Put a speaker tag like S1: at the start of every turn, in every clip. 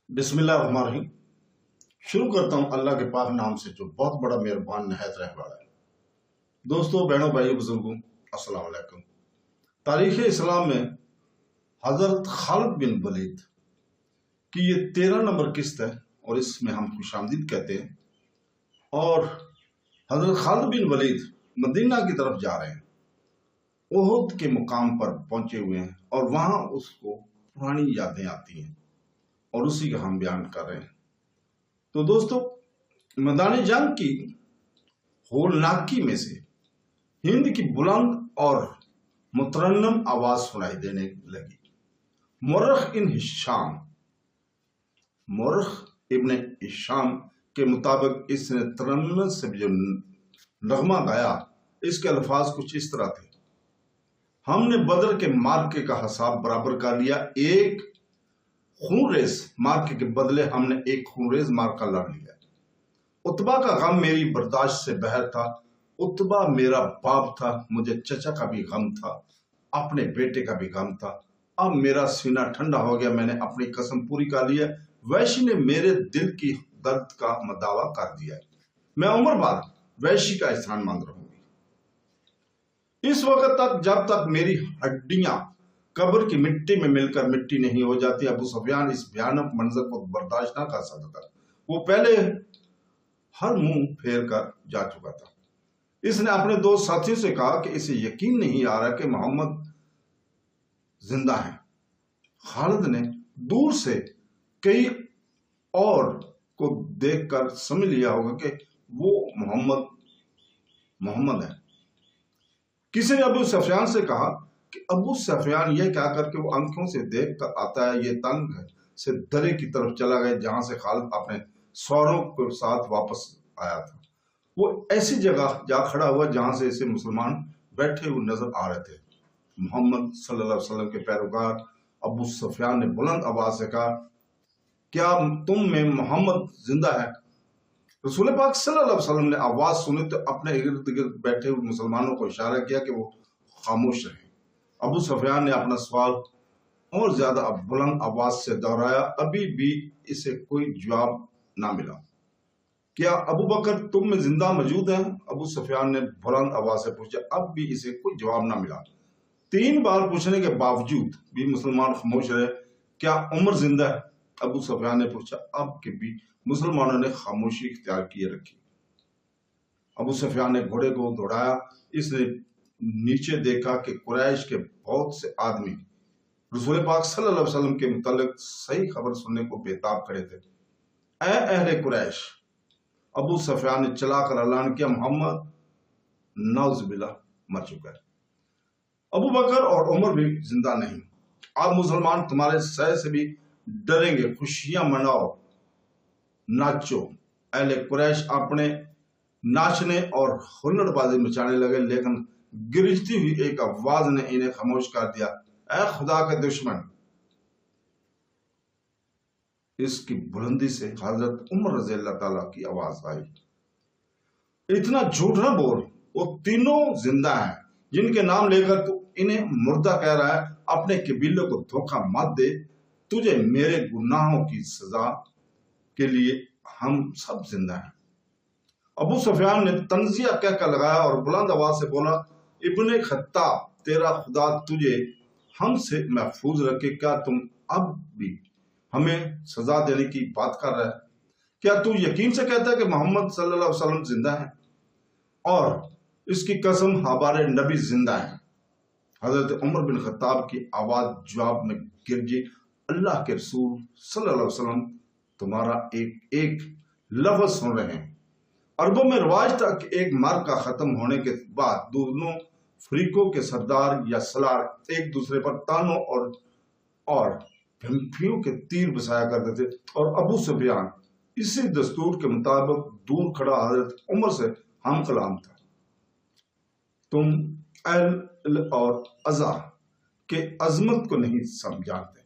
S1: बिस्मिल्लाहिर्रहमानिर्रहीम। शुरू करता हूँ अल्लाह के पाक नाम से जो बहुत बड़ा मेहरबान नहायत रहने वाला है। दोस्तों, बहनों, भाइयों, बुजुर्गों, अस्सलाम वालेकुम। तारीख़ इस्लाम में हज़रत खालिद बिन वलीद की ये 13 नंबर किस्त है और इसमें हम खुशामदीद कहते हैं। और हज़रत खालिद बिन वलीद मदीना की तरफ जा रहे हैं, ओहद के मुकाम पर पहुंचे हुए हैं और वहां उसको पुरानी यादें आती हैं और उसी का हम बयान कर रहे हैं। तो दोस्तों, मैदान जंग की होलनाकी में से हिंद की बुलंद और मुतरन्नम आवाज सुनाई देने लगी। मुर्रख इब्न हिशाम के मुताबिक इसने तरन्नुम से जो नगमा गाया, इसके अल्फाज कुछ इस तरह थे। हमने बदर के मार्के का हिसाब बराबर कर लिया, एक खूनरेज मार्के के बदले हमने एक खूनरेज मार्का लड़ लिया। उतबा का गम मेरी बर्दाश्त से बाहर था। उतबा मेरा बाप था, मुझे चचा का भी गम था, अपने बेटे का भी गम था। अब मेरा सीना ठंडा हो गया, मैंने अपनी कसम पूरी कर लिया। वैशी ने मेरे दिल की दर्द का दावा कर दिया। मैं उम्र बाद वैशी का एहसानमंद रहूंगी। इस वक्त तक जब तक मेरी हड्डियां कब्र की मिट्टी में मिलकर मिट्टी नहीं हो जाती। अबू सुफियान इस भयानक मंजर को बर्दाश्त ना कर सकता। वो पहले हर मुंह फेर कर जा चुका था। इसने अपने दो साथियों से कहा कि इसे यकीन नहीं आ रहा कि मोहम्मद जिंदा है। खालिद ने दूर से कई और को देखकर समझ लिया होगा कि वो मोहम्मद है। किसी ने अबू सुफियान से कहा कि अबू सुफियान यह क्या करके वो आंखों से देख कर आता है, ये तंग से दरे की तरफ चला गया जहां से खालिद अपने सौरों के साथ वापस आया था। वो ऐसी जगह जा खड़ा हुआ जहां से इसे मुसलमान बैठे हुए नजर आ रहे थे। मोहम्मद सल्लल्लाहु अलैहि वसल्लम के पैरोकार अबू सुफियान ने बुलंद आवाज से कहा, क्या तुम में मोहम्मद जिंदा है? रसूल पाक सल्लल्लाहु अलैहि वसल्लम ने आवाज सुनी तो अपने इर्द गिर्द बैठे हुए मुसलमानों को इशारा किया कि वो खामोश रहे। अबू सुफियान ने अपना सवाल और ज्यादा बुलंद आवाज से दोहराया। अभी भी इसे कोई जवाब ना मिला। क्या अबू बकर तुम में जिंदा मौजूद है? अबू सुफियान ने बुलंद आवाज से पूछा। अब भी इसे कोई जवाब ना मिला। 3 बार पूछने के बावजूद भी मुसलमान खामोश रहे। क्या उमर जिंदा है? अबू सुफियान ने पूछा। अब के भी मुसलमानों ने खामोशी इख्तियार किए रखी। अबू सुफियान ने घोड़े को दौड़ाया। इसने नीचे देखा कि कुरैश के बहुत से आदमी रसूल पाक सल्लल्लाहु अलैहि वसल्लम के मुतालिक सही खबर सुनने को बेताब खड़े थे। ऐ अहले कुरैश, अबू सुफियान ने चलाकर ऐलान किया, मोहम्मद नौज़ुबिल्लाह मर चुका है। अबू बकर और उमर भी जिंदा नहीं। अब मुसलमान तुम्हारे सह से भी डरेंगे। खुशियां मनाओ, नाचो। अहले कुरैश अपने नाचने और हुल्लड़बाजी मचाने लगे, लेकिन गिरजती हुई एक आवाज ने इन्हें खामोश कर दिया। ऐ खुदा के दुश्मन! इसकी बुलंदी से हजरत उमर रज़ी अल्लाह ताला की आवाज आई, इतना झूठ न बोल, वो तीनों जिंदा हैं जिनके नाम लेकर तू इन्हें मुर्दा कह रहा है। अपने कबीले को धोखा मत दे। तुझे मेरे गुनाहों की सजा के लिए हम सब जिंदा हैं। अबू सुफियान ने तंजिया कहकर लगाया और बुलंद आवाज से बोला, इब्ने खत्ताब, तेरा खुदा तुझे हमसे महफूज रखे। क्या तुम अब भी हमें सजा देने की बात कर रहा है? क्या तू यकीन से कहता है कि मोहम्मद सल्लल्लाहु अलैहि वसल्लम जिंदा है? और इसकी कसम, हमारे नबी जिंदा है। हजरत उमर बिन खत्ताब की आवाज जवाब में गिरजी, अल्लाह के रसूल सल्लल्लाहु अलैहि वसल्लम तुम्हारा एक एक लफ्ज सुन रहे हैं। अरबों में रिवाज था कि एक मार्का खत्म होने के बाद दोनों फरीकों के सरदार या सलार एक दूसरे पर तानों और भंफियों के तीर बसाया करते थे। और अबू सुफियान इसी दस्तूर के मुताबिक दूर खड़ा हजरत उमर से हम कलाम था। तुम अल और अज़ा के अजमत को नहीं जानते,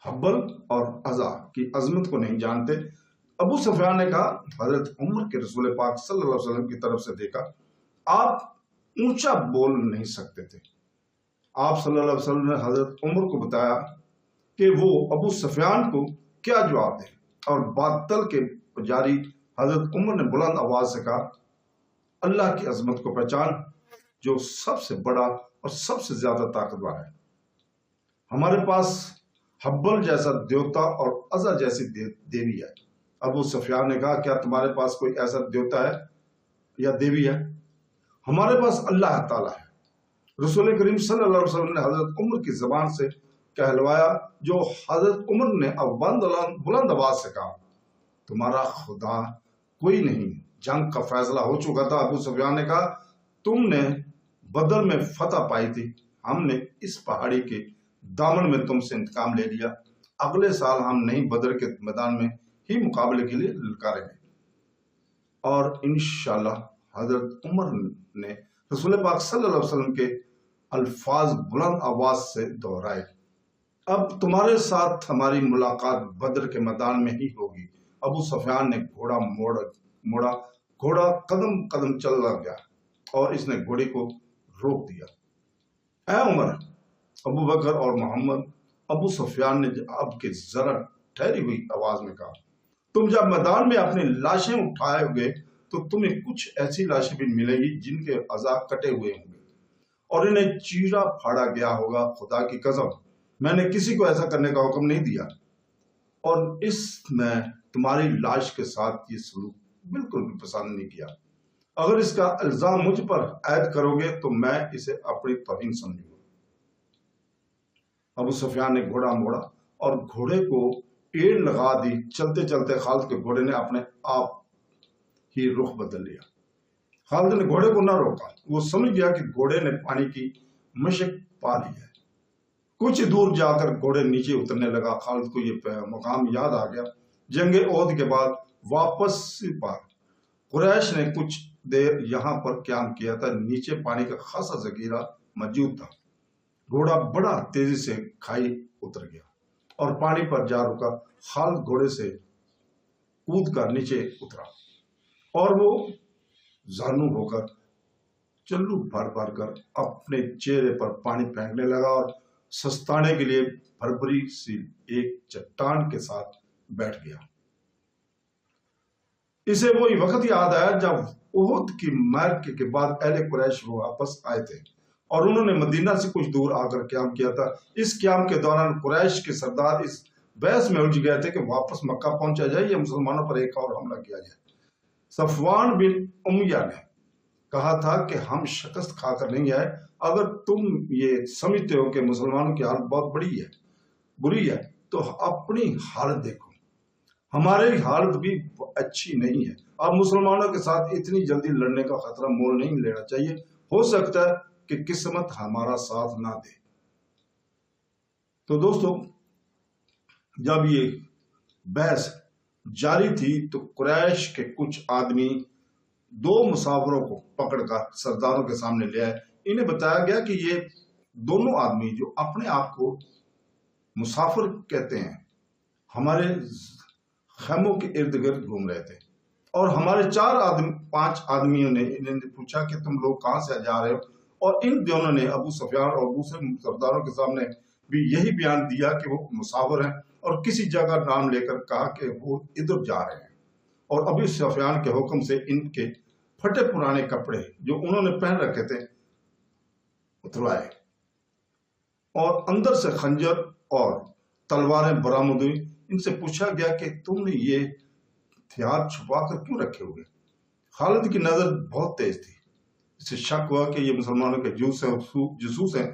S1: हब्बल और अज़ा की अजमत को नहीं जानते। अबू सुफियान ने कहा, हजरत उमर के रसूल पाक सल्लल्लाहु अलैहि वसल्लम की तरफ से देखा, आप ऊंचा बोल नहीं सकते थे। आप सल्लल्लाहु अलैहि वसल्लम ने हजरत उमर को बताया कि वो अबू सुफियान को کیا جواب دیں؟ اور باطل کے پجاری حضرت عمر نے بلند آواز سے کہا اللہ کی عظمت کو پہچان جو سب سے بڑا اور سب سے زیادہ طاقتور ہے۔ ہمارے پاس حبل جیسا دیوتا اور عزا جیسی دیوی ہے۔ ابو سفیان نے کہا کیا تمہارے پاس کوئی ایسا دیوتا ہے یا دیوی ہے؟ ہمارے پاس اللہ تعالیٰ ہے۔ رسول کریم صلی اللہ علیہ وسلم نے حضرت عمر کی زبان سے کہلوایا جو حضرت عمر نے اب بلند آواز سے کہا تمہارا خدا کوئی نہیں۔ جنگ کا فیصلہ ہو چکا تھا۔ ابو سفیان نے کہا تم نے بدر میں فتح پائی تھی، ہم نے اس پہاڑی کے دامن میں تم سے انتقام لے لیا، اگلے سال ہم نہیں بدر کے میدان میں ہی مقابلے کے لیے للکاریں گے۔ اور انشاءاللہ حضرت عمر نے رسول پاک صلی اللہ علیہ وسلم کے الفاظ بلند آواز سے دہرائے اب تمہارے ساتھ ہماری ملاقات بدر کے میدان میں ہی ہوگی۔ ابو سفیان نے گھوڑا موڑا، گھوڑا قدم قدم چل گیا اور اس نے گھوڑے کو روک دیا۔ اے عمر، ابو بکر اور محمد، ابو سفیان نے اب کے ذرا ٹھہری ہوئی آواز میں کہا تم جب میدان میں اپنی لاشیں اٹھائے گے تو تمہیں کچھ ایسی لاشیں بھی ملیں گی جن کے اعضاء کٹے ہوئے ہوں گے اور انہیں چیرا پھاڑا گیا ہوگا۔ خدا کی قسم میں نے کسی کو ایسا کرنے کا حکم نہیں دیا اور اس میں تمہاری لاش کے ساتھ یہ سلوک بالکل بھی پسند نہیں کیا۔ اگر اس کا الزام مجھ پر عائد کرو گے تو میں اسے اپنی توہین سمجھوں گا۔ ابو سفیان نے گھوڑا موڑا اور گھوڑے کو ایڑ لگا دی۔ چلتے چلتے خالد کے گھوڑے نے اپنے آپ ہی رخ بدل لیا۔ خالد نے گھوڑے کو نہ روکا، وہ سمجھ گیا کہ گھوڑے نے پانی کی مشق پا لی ہے۔ کچھ دور جا کر گھوڑے نیچے اترنے لگا۔ خالد کو یہ مقام یاد آ گیا۔ جنگ عہد کے بعد واپس پر قریش نے کچھ دیر یہاں پر قیام کیا تھا۔ نیچے پانی کا خاصا ذخیرہ موجود تھا۔ گھوڑا بڑا تیزی سے کھائی اتر گیا اور پانی پر جا رکا۔ خالد گھوڑے سے کود کر نیچے اترا اور وہ زانو ہو کر چلو بھر بھر کر اپنے چہرے پر پانی پھینکنے لگا اور سستانے کے لیے بھربری سی ایک چٹان کے ساتھ بیٹھ گیا۔ اسے وہی وقت یاد آیا جب احد کی معرکے کے بعد اہل قریش وہ واپس آئے تھے اور انہوں نے مدینہ سے کچھ دور آ کر قیام کیا تھا۔ اس قیام کے دوران قریش کے سردار اس بحث میں الجھ گئے تھے کہ واپس مکہ پہنچا جائے یا مسلمانوں پر ایک اور حملہ کیا جائے۔ صفوان بن امیہ نے کہا تھا کہ ہم شکست کھا کر نہیں آئے، اگر تم یہ سمجھتے ہو کہ مسلمانوں کی حالت بہت بری ہے تو اپنی حالت دیکھو، ہماری حالت بھی اچھی نہیں ہے۔ اب مسلمانوں کے ساتھ اتنی جلدی لڑنے کا خطرہ مول نہیں لینا چاہیے، ہو سکتا ہے کہ قسمت ہمارا ساتھ نہ دے۔ تو دوستو جب یہ بحث جاری تھی تو قریش کے کچھ آدمی دو مسافروں کو پکڑ کر سرداروں کے سامنے لے آئے۔ انہیں بتایا گیا کہ یہ دونوں آدمی جو اپنے آپ کو مسافر کہتے ہیں ہمارے خیموں کے ارد گرد گھوم رہے تھے اور ہمارے 5 آدمیوں نے انہیں پوچھا کہ تم لوگ کہاں سے جا رہے ہو، اور ان دونوں نے ابو سفیان اور دوسرے سرداروں کے سامنے بھی یہی بیان دیا کہ وہ مسافر ہیں اور کسی جگہ نام لے کر کہا کہ وہ ادھر جا رہے ہیں، اور ابو سفیان کے حکم سے ان کے پھٹے پرانے کپڑے جو انہوں نے پہن رکھے تھے اتروائے اور اندر سے خنجر اور تلواریں برآمد ہوئی۔ ان سے پوچھا گیا کہ تم نے یہ ہتھیار چھپا کر کیوں رکھے ہوئے؟ خالد کی نظر بہت تیز تھی، اسے شک ہوا کہ یہ مسلمانوں کے جاسوس ہیں۔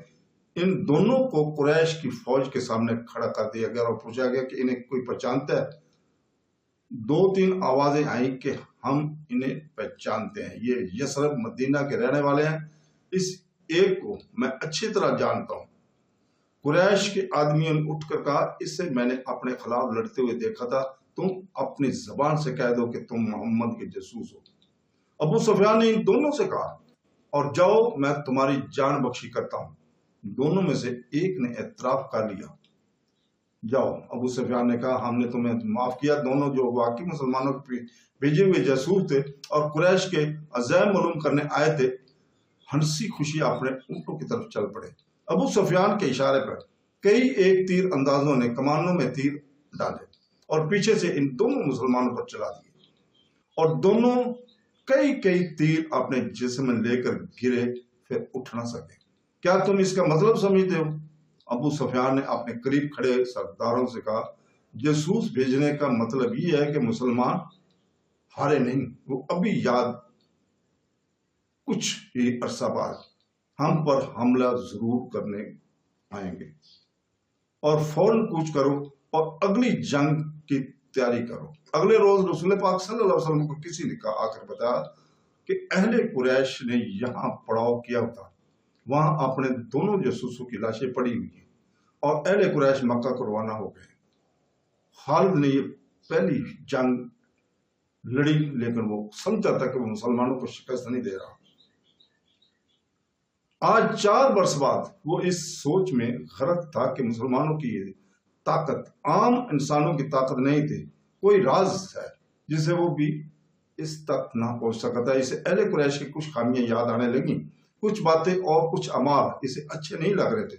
S1: ان دونوں کو قریش کی فوج کے سامنے کھڑا کر دیا گیا اور پوچھا گیا کہ انہیں کوئی پہچانتا ہے؟ 2-3 آوازیں آئیں کہ ہم انہیں پہچانتے ہیں، یہ یثرب مدینہ کے رہنے والے ہیں، اس ایک کو میں اچھی طرح جانتا ہوں۔ قریش کے آدمیوں نے اٹھ کر کہا اس سے میں نے اپنے خلاف لڑتے ہوئے دیکھا تھا، تم اپنی زبان سے کہہ دو کہ تم محمد کے جاسوس ہو۔ ابو سفیان نے ان دونوں سے کہا اور جاؤ میں تمہاری جان بخشی کرتا ہوں۔ دونوں میں سے ایک نے اعتراف کر لیا، جاؤ۔ ابو سفیان نے کہا ہم نے تمہیں معاف کیا۔ دونوں جو واقعی مسلمانوں کے بھیجے ہوئے جاسوس تھے اور قریش کے عزائم معلوم کرنے آئے تھے، ہنسی خوشی اپنے اونٹوں کی طرف چل پڑے۔ ابو سفیان کے اشارے پر کئی ایک تیر اندازوں نے کمانوں میں تیر ڈالے और पीछे से इन दोनों मुसलमानों पर चला दिए और दोनों कई कई तीर अपने जिस्म में लेकर गिरे, फिर उठ न सके। क्या तुम इसका मतलब समझते हो? अबू सुफियान ने अपने करीब खड़े सरदारों से कहा, जासूस भेजने का मतलब ये है कि मुसलमान हारे नहीं, वो अभी याद कुछ ही अरसा बाद हम पर हमला जरूर करने आएंगे और फौरन कूच करो और अगली जंग की तैयारी करो। अगले रोज रसूल पाक सल्लल्लाहु अलैहि वसल्लम को किसी ने कहा आकर बताया कि अहले कुरैश ने यहाँ पड़ाव किया था, वहां अपने दोनों जासूसों की लाशें पड़ी हुई हैं और अहले कुरैश मक्का को रवाना हो गए। खालिद ने ये पहली जंग लड़ी, लेकिन वो समझा था कि वो मुसलमानों को शिकस्त नहीं दे रहा। आज 4 वर्ष बाद वो इस सोच में गरक था कि मुसलमानों की ये ताकत आम इंसानों की ताकत नहीं थी, कोई राज है जिसे वो भी इस तक ना पहुंच सकता। इसे अहले कुरैश की कुछ खामियां याद आने लगी, कुछ बातें और कुछ अमाल इसे अच्छे नहीं लग रहे थे।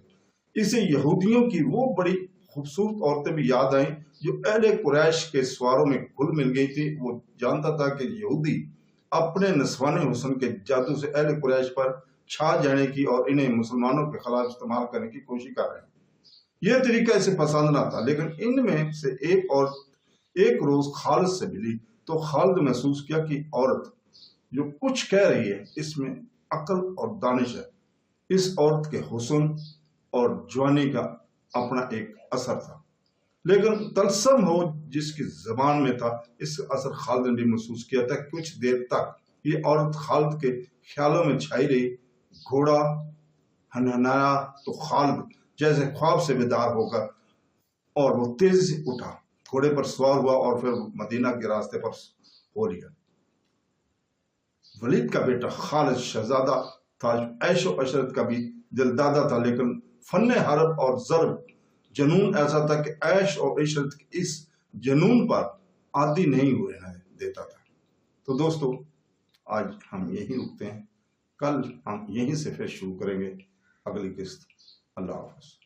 S1: इसे यहूदियों की वो बड़ी खूबसूरत औरतें भी याद आई जो अहले कुरैश के सवारों में घुल मिल गई थी। वो जानता था कि यहूदी अपने नस्वानी हुस्न के जादू से अहले कुरैश पर छा जाने की और इन्हें मुसलमानों के खिलाफ इस्तेमाल करने की कोशिश कर रहे हैं। यह तरीका इसे पसंद ना था, लेकिन इनमें से एक रोज खालिद से मिली तो खालिद महसूस किया कि औरत जो कुछ कह रही है इसमें अक्ल और दानिश है। इस औरत के हुस्न और जवानी का अपना एक असर था, लेकिन तलस्सम हो जिसकी जबान में था, इस असर खालिद ने भी महसूस किया था। कुछ देर तक ये औरत खालिद के ख्यालों में छाई रही। घोड़ा हनहनाया तो खालिद जैसे ख्वाब से बेदार होकर और वो तेजी से उठा, घोड़े पर सवार हुआ और फिर मदीना के रास्ते पर हो लिया। वलीद का बेटा खालिद शहजादा था, ऐशो अशरत का भी दिलदादा था, लेकिन फन्ने हरब और ज़र्ब जनून ऐसा था कि ऐश और इशरत इस जनून पर आदी नहीं हुए देता था। तो दोस्तों, आज हम यहीं रुकते हैं, कल हम यहीं से फिर शुरू करेंगे अगली किस्त। अल्लाह हाफ़िज़।